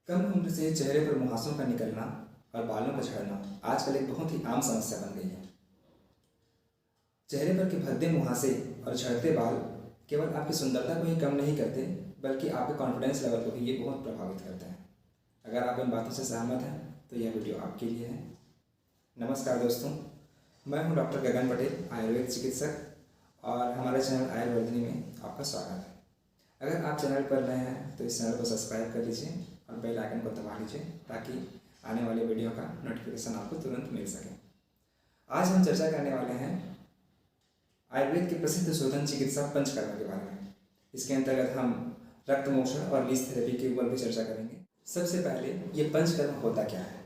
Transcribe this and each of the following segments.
कम उम्र से चेहरे पर मुहासों का निकलना और बालों का झड़ना आजकल एक बहुत ही आम समस्या बन गई है। चेहरे पर के भद्दे मुहासे और झड़ते बाल केवल आपकी सुंदरता को ही कम नहीं करते, बल्कि आपके कॉन्फिडेंस लेवल को भी ये बहुत प्रभावित करते हैं। अगर आप इन बातों से सहमत हैं तो यह वीडियो आपके लिए है। नमस्कार दोस्तों, मैं हूं डॉक्टर गगन पटेल, आयुर्वेद चिकित्सक, और हमारे चैनल आयुर्वर्धिनी में आपका स्वागत है। अगर आप चैनल पर नए हैं तो इस चैनल को सब्सक्राइब कर लीजिए और बेल आइकन को दबा लीजिए ताकि आने वाले वीडियो का नोटिफिकेशन आपको तुरंत मिल सके। आज हम चर्चा करने वाले हैं आयुर्वेद के प्रसिद्ध शोधन चिकित्सा पंचकर्म के बारे में। इसके अंतर्गत हम रक्त मोक्षण और लीच थेरेपी के ऊपर भी चर्चा करेंगे। सबसे पहले ये पंचकर्म होता क्या है।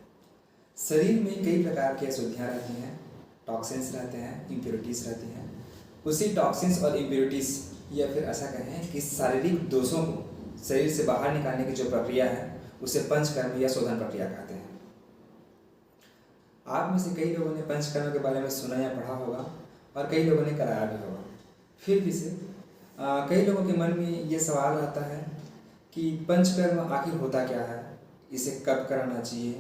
शरीर में कई प्रकार की अशुद्धियाँ रहती हैं, टॉक्सिन्स रहते हैं, इम्प्योरिटीज़ रहती हैं। उसी टॉक्सिन्स और इम्प्योरिटीज़ या फिर ऐसा कहें कि शारीरिक दोषों को शरीर से बाहर निकालने की जो प्रक्रिया है उसे पंचकर्म या शोधन प्रक्रिया कहते हैं। आप में से कई लोगों ने पंचकर्म के बारे में सुना या पढ़ा होगा और कई लोगों ने कराया भी होगा। फिर भी से कई लोगों के मन में ये सवाल आता है कि पंचकर्म आखिर होता क्या है, इसे कब कराना चाहिए,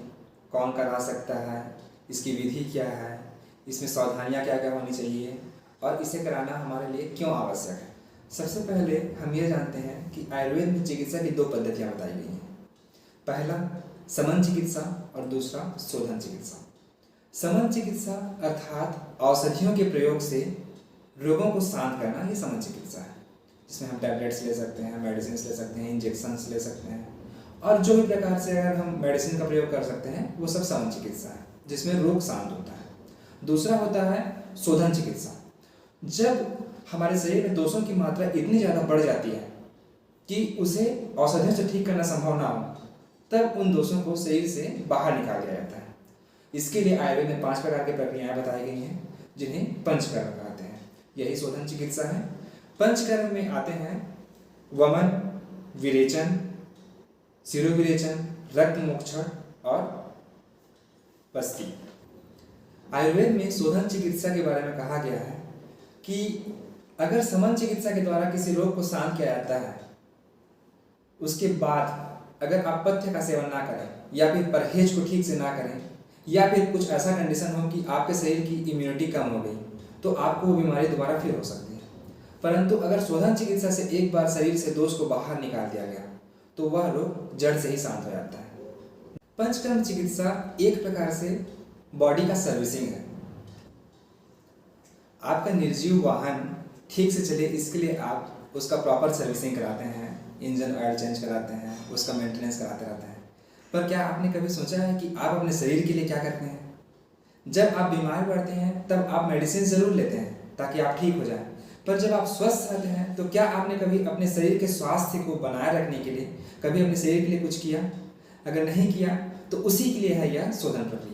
कौन करा सकता है, इसकी विधि क्या है, इसमें सावधानियाँ क्या क्या होनी चाहिए और इसे कराना हमारे लिए क्यों आवश्यक है। सबसे पहले हम ये जानते हैं कि आयुर्वेद में चिकित्सा की दो पद्धतियाँ बताई गई हैं। पहला समन चिकित्सा और दूसरा शोधन चिकित्सा। समन चिकित्सा अर्थात औषधियों के प्रयोग से रोगों को शांत करना, ये समन चिकित्सा है, जिसमें हम टैबलेट्स ले सकते हैं, मेडिसिन ले सकते हैं, इंजेक्शंस ले सकते हैं और जो भी प्रकार से अगर हम मेडिसिन का प्रयोग कर सकते हैं वो सब समन चिकित्सा है, जिसमें रोग शांत होता है। दूसरा होता है शोधन चिकित्सा। जब हमारे शरीर में दोषों की मात्रा इतनी ज़्यादा बढ़ जाती है कि उसे औषधियों से ठीक करना संभव ना हो, तब उन दोषों को शरीर से बाहर निकाल दिया जाता है। इसके लिए आयुर्वेद में 5 प्रकार की प्रक्रियाएं बताई गई हैं, जिन्हें पंचकर्म कहते हैं। यही शोधन चिकित्सा है। पंचकर्म में आते हैं वमन, विरेचन, शिरोविरेचन, रक्त मोक्षण और बस्ती। आयुर्वेद में शोधन चिकित्सा के बारे में कहा गया है कि अगर समन चिकित्सा के द्वारा किसी रोग को शांत किया जाता है, उसके बाद अगर आप पथ्य का सेवन ना करें या फिर परहेज को ठीक से ना करें या फिर कुछ ऐसा कंडीशन हो कि आपके शरीर की इम्यूनिटी कम हो गई, तो आपको वो बीमारी दोबारा फिर हो सकती है। परंतु अगर शोधन चिकित्सा से एक बार शरीर से दोष को बाहर निकाल दिया गया तो वह रोग जड़ से ही शांत हो जाता है। पंचकर्म चिकित्सा एक प्रकार से बॉडी का सर्विसिंग है। आपका निर्जीव वाहन ठीक से चले, इसके लिए आप उसका प्रॉपर सर्विसिंग कराते हैं, इंजन ऑयल चेंज कराते हैं, उसका मेंटेनेंस कराते रहते हैं। पर क्या आपने कभी सोचा है कि आप अपने शरीर के लिए क्या करते हैं? जब आप बीमार पड़ते हैं तब आप मेडिसिन ज़रूर लेते हैं ताकि आप ठीक हो जाएं, पर जब आप स्वस्थ रहते हैं तो क्या आपने कभी अपने शरीर के स्वास्थ्य को बनाए रखने के लिए कभी अपने शरीर के लिए कुछ किया? अगर नहीं किया तो उसी के लिए है यह शोधन प्रक्रिया।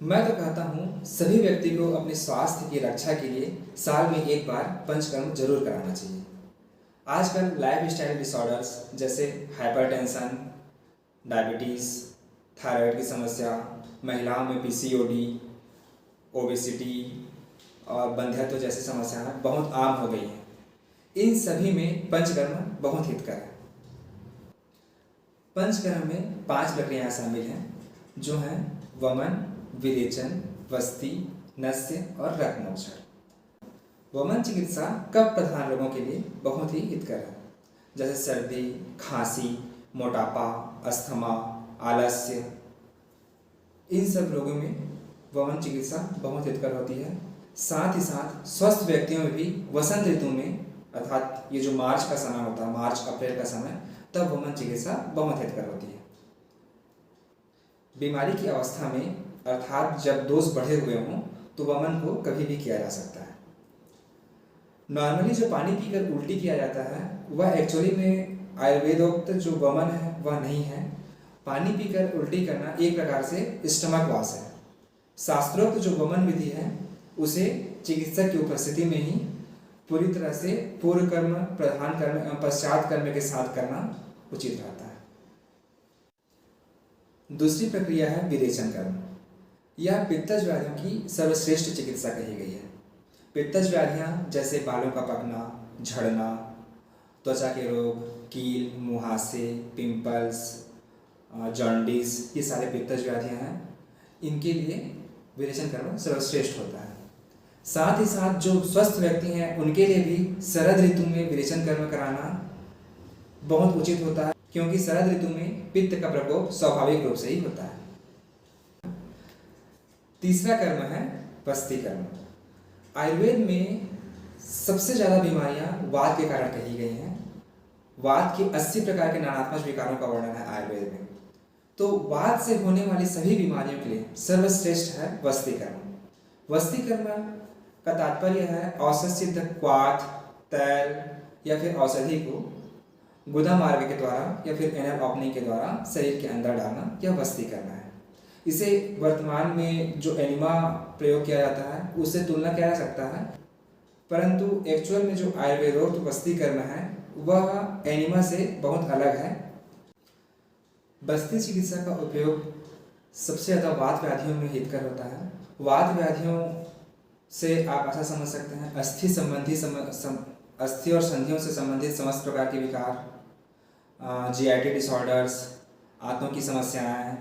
मैं तो कहता हूँ सभी व्यक्ति को अपने स्वास्थ्य की रक्षा के लिए साल में एक बार पंचकर्म जरूर कराना चाहिए। आजकल लाइफ स्टाइल डिसऑर्डर्स जैसे हाइपरटेंशन, डायबिटीज़, थायराइड की समस्या, महिलाओं में पीसीओडी, ओबेसिटी और बंध्यत्व जैसी समस्याएं बहुत आम हो गई हैं। इन सभी में पंचकर्म बहुत हितकर है। पंचकर्म में 5 प्रक्रियाएं शामिल हैं, जो हैं वमन, विरेचन, बस्ती, नस्य और रक्त मोक्षण। वमन चिकित्सा कफ प्रधान रोगों के लिए बहुत ही हितकर है, जैसे सर्दी, खांसी, मोटापा, अस्थमा, आलस्य। इन सब रोगों में वमन चिकित्सा बहुत हितकर होती है। साथ ही साथ स्वस्थ व्यक्तियों में भी वसंत ऋतु में, अर्थात ये जो मार्च का समय होता है, मार्च अप्रैल का समय, तब वमन चिकित्सा बहुत हितकर होती है। बीमारी की अवस्था में अर्थात जब दोष बढ़े हुए हों तो वमन को कभी भी किया जा सकता है। नॉर्मली जो पानी पीकर उल्टी किया जाता है वह एक्चुअली में आयुर्वेदोक्त जो वमन है वह नहीं है। पानी पीकर उल्टी करना एक प्रकार से स्टमक वाश है। शास्त्रोक्त जो वमन विधि है उसे चिकित्सक की उपस्थिति में ही पूरी तरह से पूर्व कर्म, प्रधान कर्म एवं पश्चात कर्म के साथ करना उचित रहता है। दूसरी प्रक्रिया है विरेचन कर्म। यह पित्तज व्याधियों की सर्वश्रेष्ठ चिकित्सा कही गई है। पित्तज व्याधियाँ जैसे बालों का पकना, झड़ना, त्वचा के रोग, कील, मुहासे, पिंपल्स, जॉन्डिस, ये सारे पित्तज व्याधियाँ हैं, इनके लिए विरेचन कर्म सर्वश्रेष्ठ होता है। साथ ही साथ जो स्वस्थ व्यक्ति हैं उनके लिए भी शरद ऋतु में विरेचन कर्म कराना बहुत उचित होता है, क्योंकि शरद ऋतु में पित्त का प्रकोप स्वाभाविक रूप से ही होता है। तीसरा कर्म है वस्ति कर्म। आयुर्वेद में सबसे ज़्यादा बीमारियां वात के कारण कही गई हैं। वात के 80 प्रकार के नानात्मक विकारों का वर्णन है आयुर्वेद में। तो वात से होने वाली सभी बीमारियों के लिए सर्वश्रेष्ठ है वस्ति कर्म। वस्ति कर्म का तात्पर्य है औषध सिद्ध क्वाथ, तैल या फिर औषधि को गुदा मार्ग के द्वारा या फिर एनल ओपनिंग के द्वारा शरीर के अंदर डालना, यह वस्ति करना है। इसे वर्तमान में जो एनिमा प्रयोग किया जाता है उससे तुलना किया जा सकता है, परंतु एक्चुअल में जो आयुर्वेदोक्त वस्ति कर्म है वह एनिमा से बहुत अलग है। वस्ति चिकित्सा का उपयोग सबसे ज़्यादा वात व्याधियों में हितकर होता है। वात व्याधियों से आप ऐसा समझ सकते हैं अस्थि और संधियों से संबंधित समस्त प्रकार के विकार, जीआईटी डिसऑर्डर्स, आंतों की समस्याएं,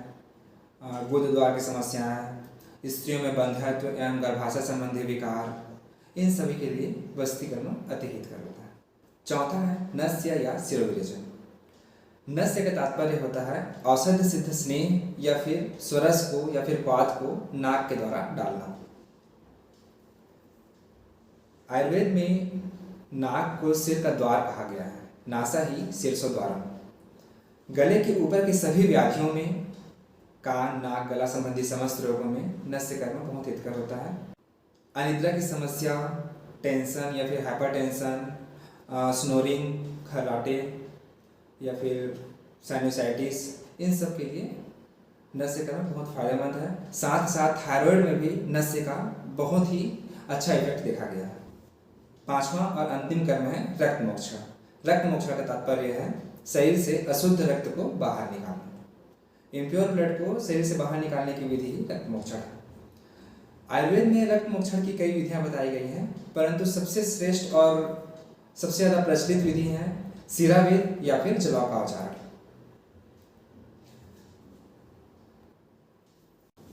गुद द्वार की समस्याएं, स्त्रियों में बंधत्व एवं गर्भाशय संबंधी विकार, इन सभी के लिए वस्ति कर्म अति हितकर होता है। चौथा है नस्य या शिरोविरेचन। नस्य का तात्पर्य होता है औषध सिद्ध स्नेह या फिर स्वरस को या फिर क्वाथ को नाक के द्वारा डालना। आयुर्वेद में नाक को सिर का द्वार कहा गया है, नासा ही शीर्षो द्वारम। गले के ऊपर की सभी व्याधियों में, कान, नाक, गला संबंधी समस्त रोगों में नस्य कर्म बहुत हितकर होता है। अनिद्रा की समस्या, टेंशन या फिर हाइपरटेंशन, स्नोरिंग, खर्राटे या फिर साइनोसाइटिस, इन सब के लिए नस्य कर्म बहुत फायदेमंद है। साथ साथ थायराइड में भी नस्य का बहुत ही अच्छा इफेक्ट देखा गया है। पांचवा और अंतिम कर्म है रक्त मोक्षा। रक्त मोक्षा का तात्पर्य है शरीर से अशुद्ध रक्त को बाहर निकालना। इम्प्योर ब्लड को शरीर से बाहर निकालने की विधि ही रक्त मोक्षा है। आयुर्वेद में रक्त मोक्षण की कई विधियां बताई गई हैं, परंतु सबसे श्रेष्ठ और सबसे ज़्यादा प्रचलित विधि है शिरावेद या फिर जलाव का उच्चारण।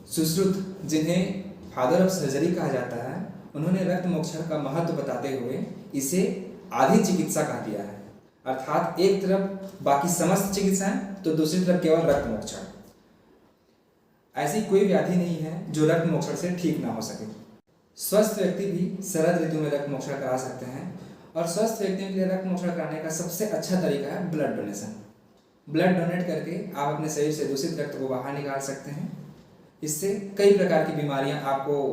सुश्रुत, जिन्हें फादर ऑफ सर्जरी कहा जाता है, उन्होंने रक्त मोक्षण का महत्व बताते हुए इसे आधी चिकित्सा कहा दिया है। अर्थात एक तरफ बाकी समस्त चिकित्साएं तो दूसरी तरफ केवल रक्त मोक्षण। ऐसी कोई व्याधि नहीं है जो रक्त मोक्षण से ठीक ना हो सके। स्वस्थ व्यक्ति भी शरद ऋतु में रक्त मोक्षण करा सकते हैं, और स्वस्थ व्यक्तियों के लिए रक्त मोक्षण कराने का सबसे अच्छा तरीका है ब्लड डोनेशन। ब्लड डोनेट करके आप अपने शरीर से दूषित रक्त को बाहर निकाल सकते हैं। इससे कई प्रकार की बीमारियां आपको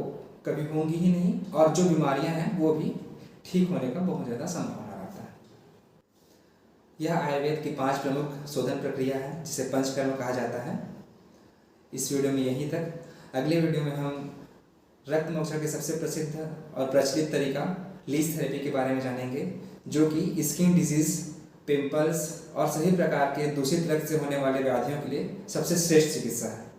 कभी होंगी ही नहीं, और जो बीमारियां हैं वो भी ठीक होने का बहुत ज़्यादा संभावना रहता है। यह आयुर्वेद की 5 प्रमुख शोधन प्रक्रिया है जिसे पंचकर्म कहा जाता है। इस वीडियो में यहीं तक। अगले वीडियो में हम रक्त मोक्षण के सबसे प्रसिद्ध और प्रचलित तरीका लीच थेरेपी के बारे में जानेंगे, जो कि स्किन डिजीज, पिंपल्स और सभी प्रकार के दूषित रक्त से होने वाले व्याधियों के लिए सबसे श्रेष्ठ चिकित्सा है।